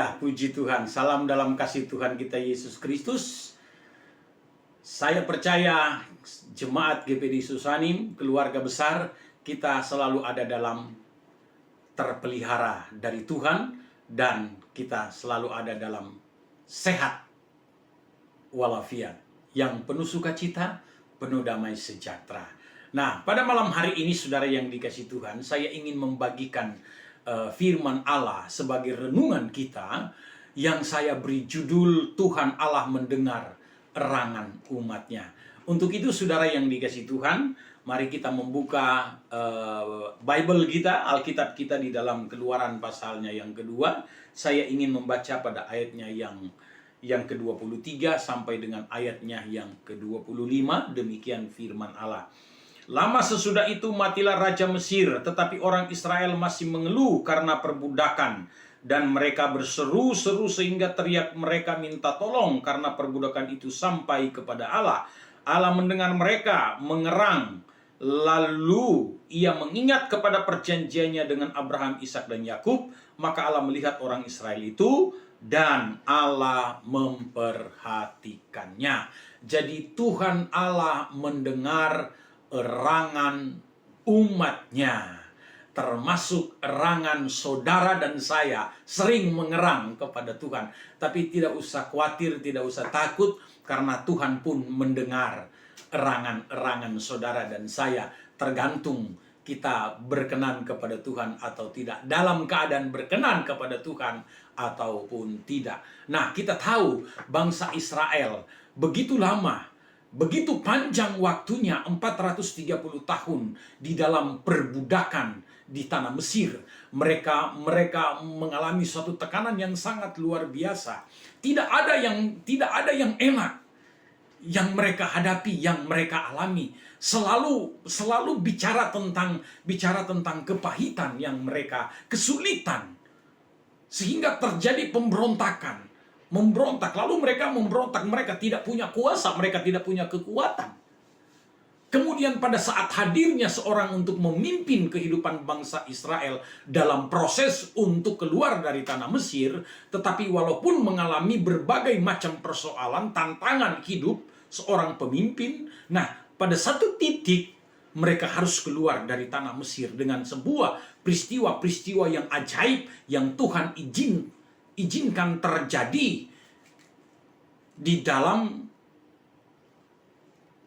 Haleluya, puji Tuhan. Salam dalam kasih Tuhan kita Yesus Kristus. Saya percaya jemaat GPD Susanim, keluarga besar, kita selalu ada dalam terpelihara dari Tuhan, dan kita selalu ada dalam sehat walafiat, yang penuh sukacita, penuh damai sejahtera. Nah, pada malam hari ini saudara yang dikasih Tuhan, saya ingin membagikan firman Allah sebagai renungan kita yang saya beri judul Tuhan Allah mendengar erangan umatnya. Untuk itu saudara yang dikasih Tuhan, mari kita membuka Bible kita, Alkitab kita di dalam Keluaran pasalnya yang kedua. Saya ingin membaca pada ayatnya yang ke-23 sampai dengan ayatnya yang ke-25. Demikian firman Allah. Lama sesudah itu matilah Raja Mesir, tetapi orang Israel masih mengeluh karena perbudakan. Dan mereka berseru-seru sehingga teriak mereka minta tolong karena perbudakan itu sampai kepada Allah. Allah mendengar mereka mengerang. Lalu ia mengingat kepada perjanjiannya dengan Abraham, Ishak dan Yakub. Maka Allah melihat orang Israel itu dan Allah memperhatikannya. Jadi Tuhan Allah mendengar erangan umatnya, termasuk erangan saudara dan saya sering mengerang kepada Tuhan. Tapi tidak usah khawatir, tidak usah takut, karena Tuhan pun mendengar erangan-erangan saudara dan saya. Tergantung kita berkenan kepada Tuhan atau tidak, dalam keadaan berkenan kepada Tuhan ataupun tidak. Nah, kita tahu bangsa Israel begitu lama, begitu panjang waktunya, 430 tahun di dalam perbudakan di tanah Mesir. Mereka mengalami suatu tekanan yang sangat luar biasa. Tidak ada yang enak yang mereka hadapi, yang mereka alami. Selalu bicara tentang kepahitan yang mereka, kesulitan, sehingga terjadi pemberontakan. Memberontak, lalu mereka memberontak, mereka tidak punya kuasa, mereka tidak punya kekuatan. Kemudian pada saat hadirnya seorang untuk memimpin kehidupan bangsa Israel dalam proses untuk keluar dari tanah Mesir, tetapi walaupun mengalami berbagai macam persoalan, tantangan hidup seorang pemimpin, nah pada satu titik mereka harus keluar dari tanah Mesir dengan sebuah peristiwa-peristiwa yang ajaib yang Tuhan izinkan terjadi di dalam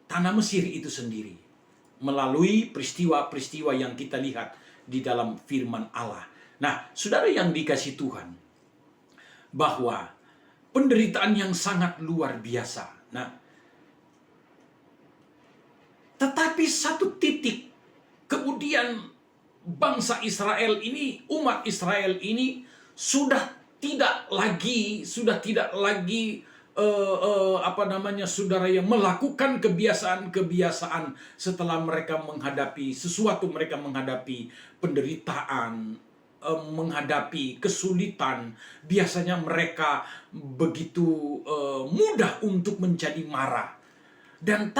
tanah Mesir itu sendiri, melalui peristiwa-peristiwa yang kita lihat di dalam firman Allah. Nah, saudara yang dikasih Tuhan, bahwa penderitaan yang sangat luar biasa. Nah, tetapi satu titik kemudian bangsa Israel ini, umat Israel ini sudah tidak lagi saudara, yang melakukan kebiasaan-kebiasaan setelah mereka menghadapi sesuatu, mereka menghadapi penderitaan, menghadapi kesulitan. Biasanya mereka begitu mudah untuk menjadi marah. Dan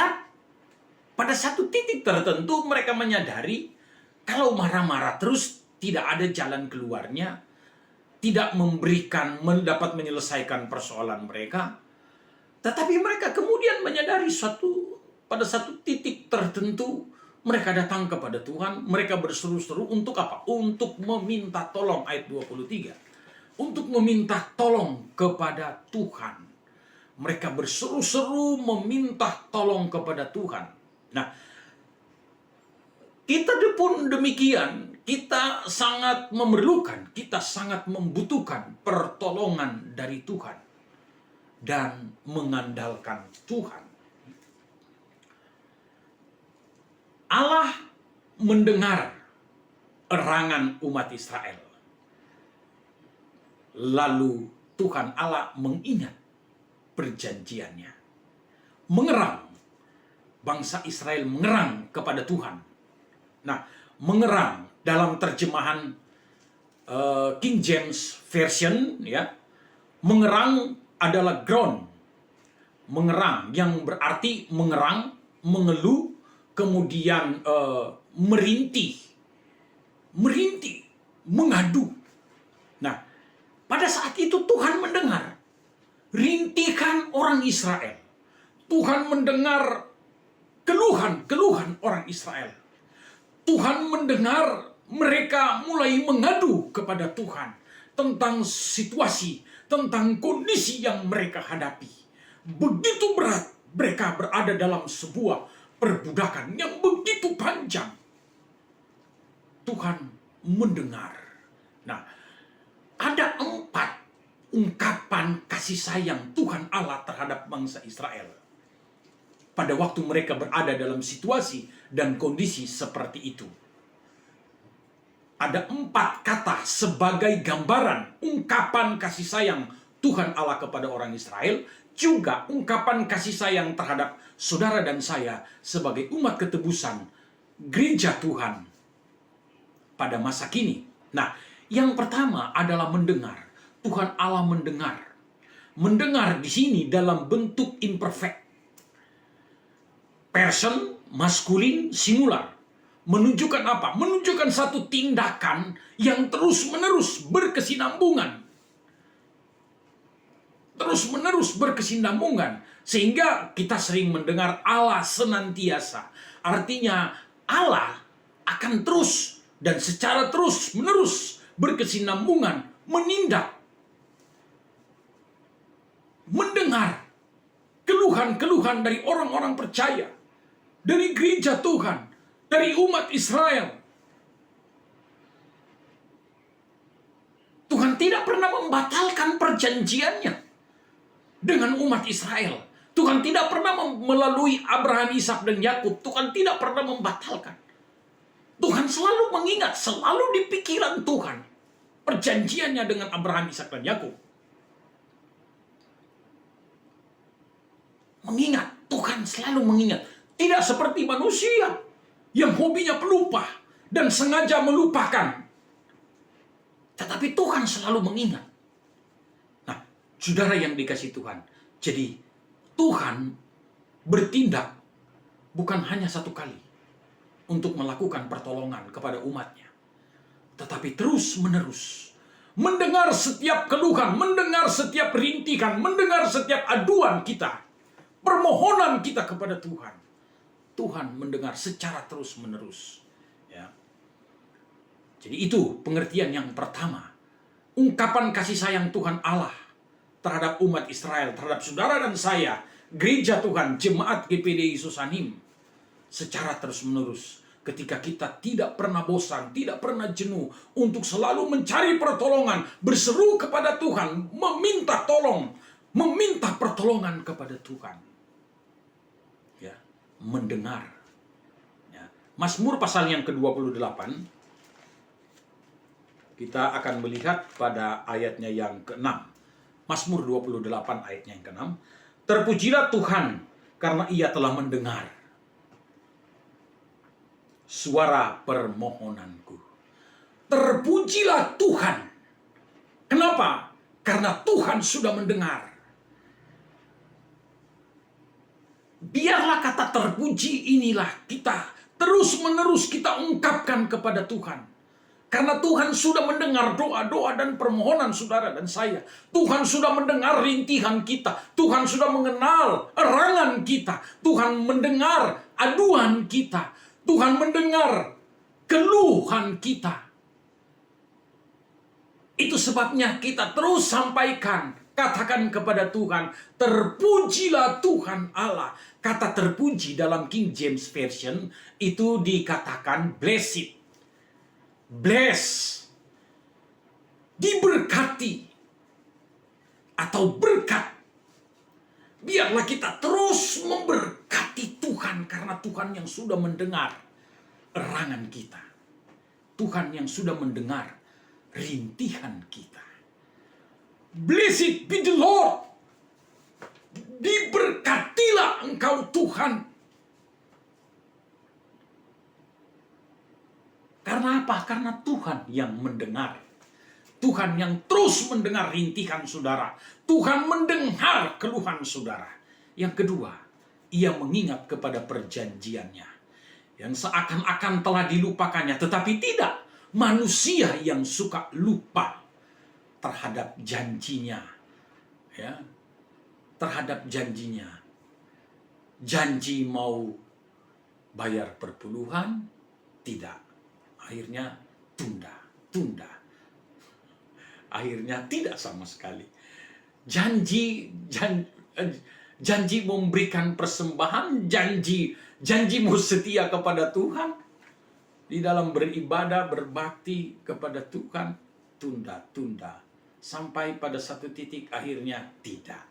pada satu titik tertentu mereka menyadari kalau marah-marah terus tidak ada jalan keluarnya, tidak dapat menyelesaikan persoalan mereka. Tetapi mereka kemudian menyadari pada satu titik tertentu mereka datang kepada Tuhan, mereka berseru-seru untuk apa? Untuk meminta tolong, ayat 23. Untuk meminta tolong kepada Tuhan. Mereka berseru-seru meminta tolong kepada Tuhan. Nah, kita pun demikian. Kita sangat memerlukan, kita sangat membutuhkan pertolongan dari Tuhan dan mengandalkan Tuhan. Allah mendengar erangan umat Israel. Lalu Tuhan Allah mengingat perjanjiannya. Mengerang, bangsa Israel mengerang kepada Tuhan. Nah, mengerang dalam terjemahan King James Version, ya, mengerang adalah groan. Mengerang yang berarti mengerang, mengeluh, kemudian merintih, mengadu. Nah, Pada saat itu Tuhan mendengar rintihan orang Israel. Tuhan mendengar keluhan orang Israel. Tuhan mendengar mereka mulai mengadu kepada Tuhan tentang situasi, tentang kondisi yang mereka hadapi. Begitu berat mereka berada dalam sebuah perbudakan yang begitu panjang. Tuhan mendengar. Nah, ada 4 ungkapan kasih sayang Tuhan Allah terhadap bangsa Israel pada waktu mereka berada dalam situasi dan kondisi seperti itu. Ada 4 kata sebagai gambaran ungkapan kasih sayang Tuhan Allah kepada orang Israel, juga ungkapan kasih sayang terhadap saudara dan saya sebagai umat ketebusan gereja Tuhan pada masa kini. Nah, yang pertama adalah mendengar. Tuhan Allah mendengar. Mendengar di sini dalam bentuk imperfect. Person, maskulin, singular. Menunjukkan apa? Menunjukkan satu tindakan yang terus-menerus berkesinambungan. Terus-menerus berkesinambungan. Sehingga kita sering mendengar Allah senantiasa. Artinya Allah akan terus dan secara terus-menerus berkesinambungan menindak. Mendengar keluhan-keluhan dari orang-orang percaya. Dari gereja Tuhan. Dari umat Israel. Tuhan tidak pernah membatalkan perjanjiannya dengan umat Israel. Tuhan tidak pernah melalui Abraham, Ishak, dan Yakub. Tuhan tidak pernah membatalkan. Tuhan selalu mengingat, selalu di pikiran Tuhan perjanjiannya dengan Abraham, Ishak, dan Yakub. Mengingat, Tuhan selalu mengingat. Tidak seperti manusia yang hobinya pelupa dan sengaja melupakan. Tetapi Tuhan selalu mengingat. Nah, saudara yang dikasih Tuhan. Jadi, Tuhan bertindak bukan hanya satu kali untuk melakukan pertolongan kepada umatnya. Tetapi terus-menerus. Mendengar setiap keluhan, mendengar setiap rintihan, mendengar setiap aduan kita. Permohonan kita kepada Tuhan. Tuhan mendengar secara terus-menerus. Ya. Jadi itu pengertian yang pertama. Ungkapan kasih sayang Tuhan Allah terhadap umat Israel, terhadap saudara dan saya, gereja Tuhan, jemaat GPDI Susanim, secara terus-menerus. Ketika kita tidak pernah bosan, tidak pernah jenuh, untuk selalu mencari pertolongan, berseru kepada Tuhan, meminta tolong, meminta pertolongan kepada Tuhan. Mendengar. Ya. Mazmur pasal yang ke-28, kita akan melihat pada ayatnya yang ke-6. Mazmur 28 ayatnya yang ke-6. Terpujilah Tuhan karena Ia telah mendengar suara permohonanku. Terpujilah Tuhan. Kenapa? Karena Tuhan sudah mendengar. Biarlah kata terpuji inilah kita terus-menerus kita ungkapkan kepada Tuhan. Karena Tuhan sudah mendengar doa-doa dan permohonan saudara dan saya. Tuhan sudah mendengar rintihan kita. Tuhan sudah mengenal erangan kita. Tuhan mendengar aduan kita. Tuhan mendengar keluhan kita. Itu sebabnya kita terus sampaikan, katakan kepada Tuhan, terpujilah Tuhan Allah. Kata terpuji dalam King James Version itu dikatakan blessed. Bless. Diberkati. Atau berkat. Biarlah kita terus memberkati Tuhan karena Tuhan yang sudah mendengar erangan kita. Tuhan yang sudah mendengar rintihan kita. Blessed be the Lord. Diberkatilah engkau Tuhan. Karena apa? Karena Tuhan yang mendengar. Tuhan yang terus mendengar rintihan saudara. Tuhan mendengar keluhan saudara. Yang kedua, Ia mengingat kepada perjanjiannya. Yang seakan-akan telah dilupakannya. Tetapi tidak. Manusia yang suka lupa terhadap janjinya, ya, terhadap janjinya. Janji mau bayar perpuluhan, tidak. Akhirnya tunda. Akhirnya tidak sama sekali. Janji memberikan persembahan, janji mau setia kepada Tuhan, di dalam beribadah, berbakti kepada Tuhan, tunda. Sampai pada satu titik akhirnya tidak.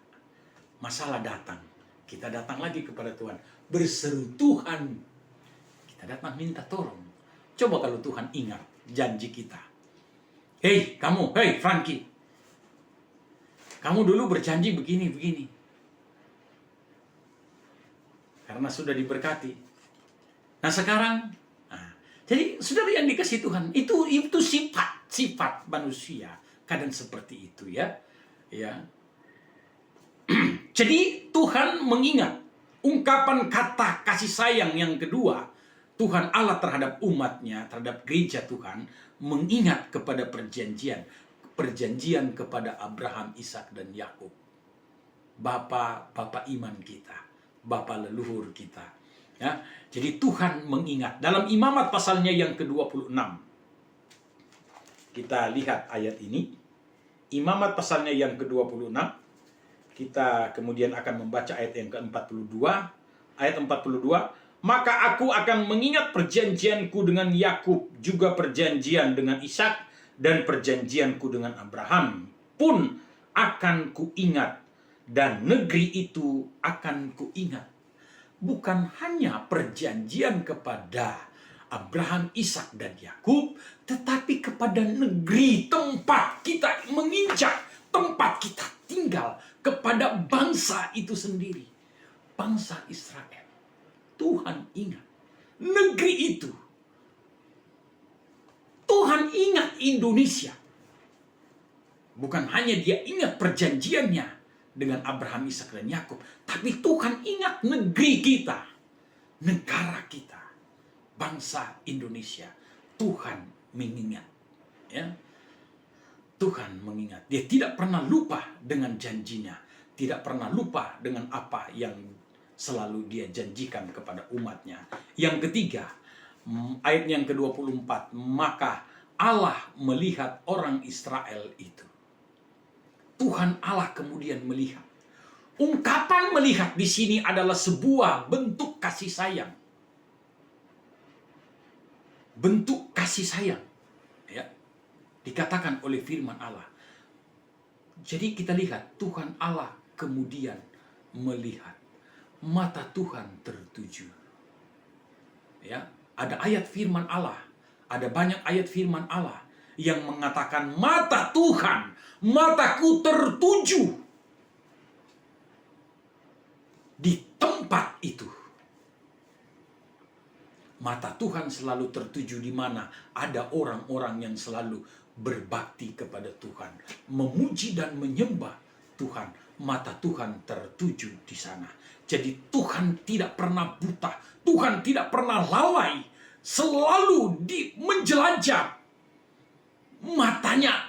Masalah datang. Kita datang lagi kepada Tuhan. Berseru Tuhan. Kita datang minta tolong. Coba kalau Tuhan ingat janji kita. Hei Frankie. Kamu dulu berjanji begini. Karena sudah diberkati. Nah sekarang, jadi saudara yang dikasih Tuhan, itu sifat manusia. Kadang seperti itu ya. Jadi Tuhan mengingat ungkapan kata kasih sayang yang kedua. Tuhan Allah terhadap umatnya, terhadap gereja Tuhan, mengingat kepada perjanjian kepada Abraham, Ishak dan Yakub. Bapak iman kita, bapak leluhur kita. Ya, jadi Tuhan mengingat dalam Imamat pasalnya yang ke-26. Kita lihat ayat ini. Imamat pasalnya yang ke-26. Kita kemudian akan membaca ayat yang ke-42. Ayat 42. Maka aku akan mengingat perjanjianku dengan Yakub, juga perjanjian dengan Ishak, dan perjanjianku dengan Abraham pun akan kuingat, dan negeri itu akan kuingat. Bukan hanya perjanjian kepada Abraham, Ishak, dan Yakub, tetapi kepada negeri tempat kita menginjak, tempat kita tinggal, kepada bangsa itu sendiri, bangsa Israel. Tuhan ingat negeri itu. Tuhan ingat Indonesia. Bukan hanya dia ingat perjanjiannya dengan Abraham, Ishak, dan Yakub, tapi Tuhan ingat negeri kita, negara kita, bangsa Indonesia. Tuhan mengingat, ya. Tuhan mengingat. Dia tidak pernah lupa dengan janjinya, tidak pernah lupa dengan apa yang selalu dia janjikan kepada umatnya. Yang ketiga, ayat yang ke-24, maka Allah melihat orang Israel itu. Tuhan Allah kemudian melihat. Ungkapan melihat di sini adalah sebuah bentuk kasih sayang. Bentuk kasih sayang, ya, dikatakan oleh firman Allah. Jadi kita lihat Tuhan Allah kemudian melihat. Mata Tuhan tertuju. Ya, ada ayat firman Allah, ada banyak ayat firman Allah yang mengatakan mata Tuhan, mataku tertuju di tempat itu. Mata Tuhan selalu tertuju di mana ada orang-orang yang selalu berbakti kepada Tuhan, memuji dan menyembah Tuhan. Mata Tuhan tertuju di sana. Jadi Tuhan tidak pernah buta, Tuhan tidak pernah lalai, selalu menjelajah. Matanya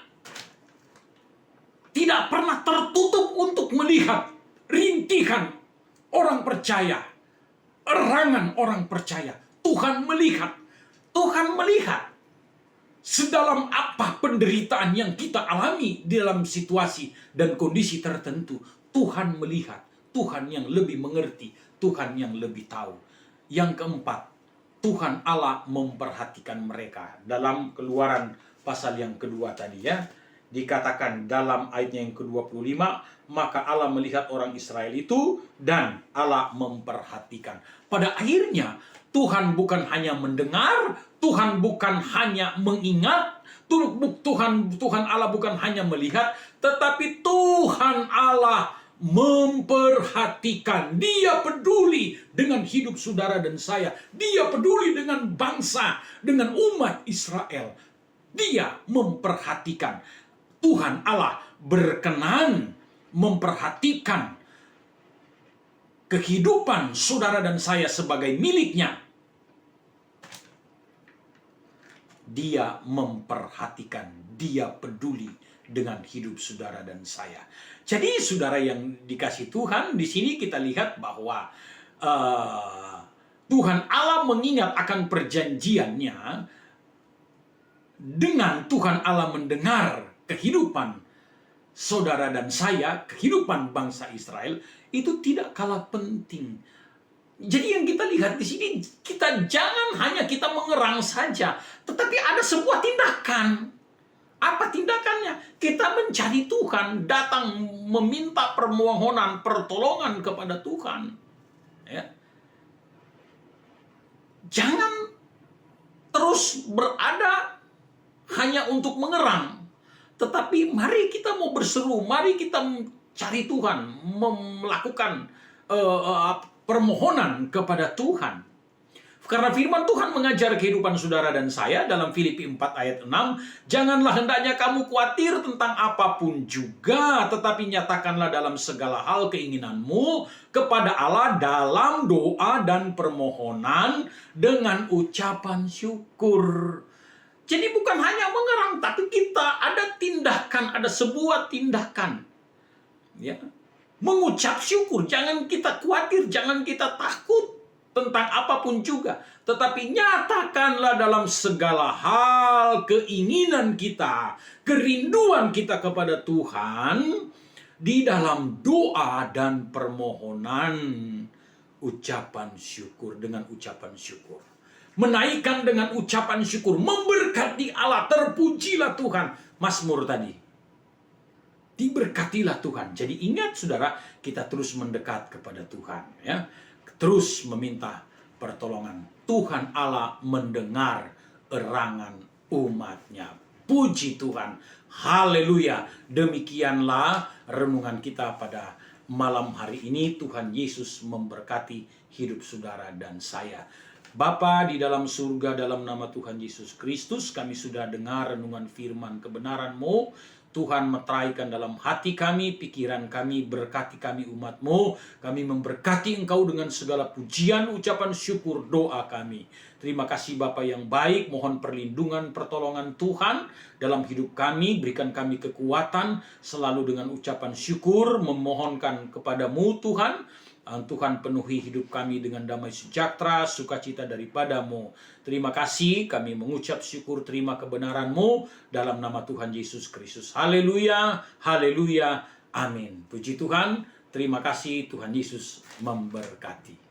tidak pernah tertutup untuk melihat rintihan orang percaya, erangan orang percaya. Tuhan melihat sedalam apa penderitaan yang kita alami di dalam situasi dan kondisi tertentu. Tuhan melihat, Tuhan yang lebih mengerti, Tuhan yang lebih tahu. Yang keempat, Tuhan Allah memperhatikan mereka. Dalam Keluaran pasal yang kedua tadi, ya, dikatakan dalam ayatnya yang ke-25, maka Allah melihat orang Israel itu dan Allah memperhatikan. Pada akhirnya Tuhan bukan hanya mendengar, Tuhan bukan hanya mengingat, Tuhan Allah bukan hanya melihat, tetapi Tuhan Allah memperhatikan. Dia peduli dengan hidup saudara dan saya. Dia peduli dengan bangsa, dengan umat Israel. Dia memperhatikan. Tuhan Allah berkenan memperhatikan kehidupan saudara dan saya sebagai miliknya. Dia memperhatikan, dia peduli dengan hidup saudara dan saya. Jadi saudara yang dikasih Tuhan, di sini kita lihat bahwa Tuhan Allah mengingat akan perjanjiannya dengan Tuhan Allah mendengar kehidupan saudara dan saya, kehidupan bangsa Israel, itu tidak kalah penting. Jadi yang kita lihat di sini, kita jangan hanya kita mengerang saja, tetapi ada sebuah tindakan. Apa tindakannya? Kita mencari Tuhan, datang meminta permohonan, pertolongan kepada Tuhan. Ya. Jangan terus berada hanya untuk mengerang, tetapi mari kita mau berseru, mari kita cari Tuhan, melakukan permohonan kepada Tuhan. Karena firman Tuhan mengajar kehidupan saudara dan saya dalam Filipi 4 ayat 6, janganlah hendaknya kamu khawatir tentang apapun juga, tetapi nyatakanlah dalam segala hal keinginanmu kepada Allah dalam doa dan permohonan dengan ucapan syukur. Jadi bukan hanya mengerang, tapi kita ada tindakan, ada sebuah tindakan. Ya. Mengucap syukur, jangan kita khawatir, jangan kita takut tentang apapun juga, tetapi nyatakanlah dalam segala hal keinginan kita, kerinduan kita kepada Tuhan di dalam doa dan permohonan ucapan syukur, dengan ucapan syukur. Menaikkan dengan ucapan syukur, memberkati Allah, terpujilah Tuhan. Mazmur tadi. Diberkatilah Tuhan. Jadi ingat saudara, kita terus mendekat kepada Tuhan, ya. Terus meminta pertolongan. Tuhan Allah mendengar erangan umatnya. Puji Tuhan. Haleluya. Demikianlah renungan kita pada malam hari ini. Tuhan Yesus memberkati hidup saudara dan saya. Bapa di dalam surga, dalam nama Tuhan Yesus Kristus, kami sudah dengar renungan firman kebenaran-Mu. Tuhan meteraikan dalam hati kami, pikiran kami, berkati kami umat-Mu. Kami memberkati Engkau dengan segala pujian, ucapan syukur, doa kami. Terima kasih Bapa yang baik, mohon perlindungan, pertolongan Tuhan dalam hidup kami. Berikan kami kekuatan, selalu dengan ucapan syukur, memohonkan kepadamu Tuhan. Tuhan penuhi hidup kami dengan damai sejahtera, sukacita daripada-Mu. Terima kasih, kami mengucap syukur, terima kebenaran-Mu dalam nama Tuhan Yesus Kristus. Haleluya, haleluya, amin. Puji Tuhan, terima kasih, Tuhan Yesus memberkati.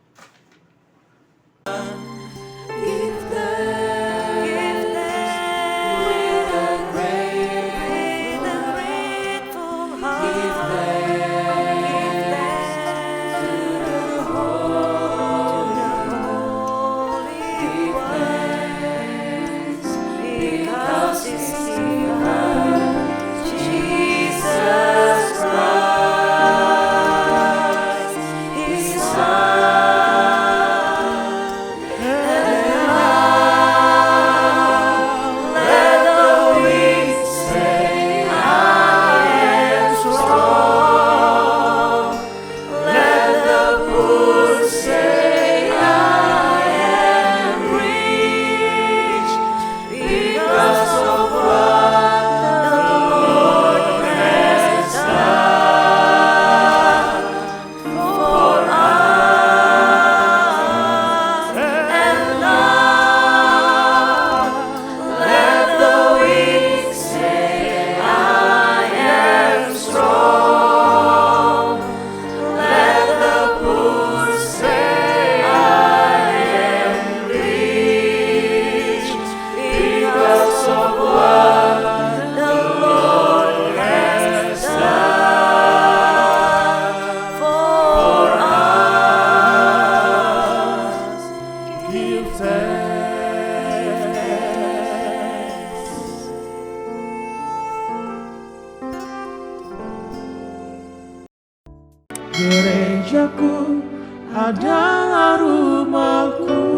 Gerejaku adalah rumahku.